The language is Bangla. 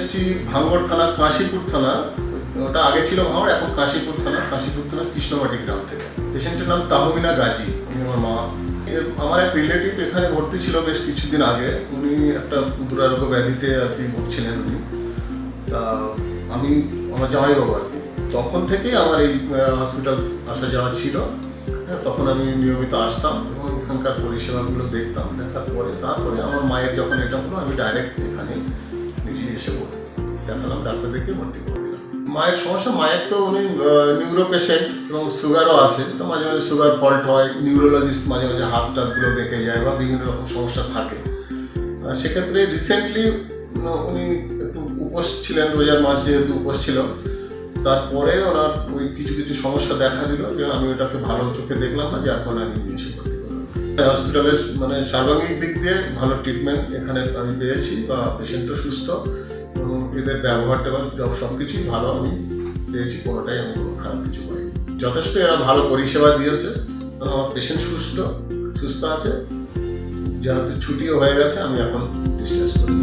এসেছি ভাঙড় থানা, কাশীপুর থানা। ওটা আগে ছিল ভাঙড়, এখন কাশীপুর থানা কৃষ্ণমাটি গ্রাম থেকে। পেশেন্টের নাম তাহমিনা গাজী, উনি আমার মা। আমার এক রিলেটিভ এখানে ভর্তি ছিল বেশ কিছুদিন আগে। উনি একটা দুরারোগ্য ব্যাধিতে আর কি ভুগছিলেন উনি। তা আমি আমার জামাইবাবু আর কি, তখন থেকেই আমার এই হসপিটাল আসা যাওয়া ছিল। তখন আমি নিয়মিত আসতাম এবং এখানকার পরিষেবাগুলো দেখতাম। দেখার পরে তারপরে আমার মায়ের যখন এটা হলো, আমি ডাইরেক্ট এখানে নিজে এসে দেখালাম, ডাক্তার দেখে ভর্তি করে দিলাম। মায়ের সমস্যা, মায়ের তো উনি নিউরো পেশেন্ট এবং সুগারও আছে। তো মাঝে মাঝে সুগার ফল্ট হয়, নিউরোলজিস্ট মাঝে মাঝে হাত টাতগুলো বেঁকে যায় বা বিভিন্ন রকম সমস্যা থাকে। সেক্ষেত্রে রিসেন্টলি উনি একটু উপোস ছিলেন, রোজার মাস যেহেতু উপোস ছিল, তারপরে ওনার ওই কিছু কিছু সমস্যা দেখা দিল, যে আমি ওটাকে ভালো চোখে দেখলাম না, যার ফলে আমি নিয়ে এসে ভর্তি করলাম। হসপিটালের মানে সার্বাঙ্গিক দিক দিয়ে ভালো ট্রিটমেন্ট এখানে আমি পেয়েছি, বা পেশেন্টও সুস্থ এবং এদের ব্যবহার ট্যাবহার সব কিছুই ভালো আমি পেয়েছি। কোনোটাই আমি কোনো খারাপ কিছু পাইনি। যথেষ্ট এরা ভালো পরিষেবা দিয়েছে। আমার পেশেন্ট সুস্থ আছে, যেহেতু ছুটিও হয়ে গেছে, আমি এখন ডিসচার্জ করি।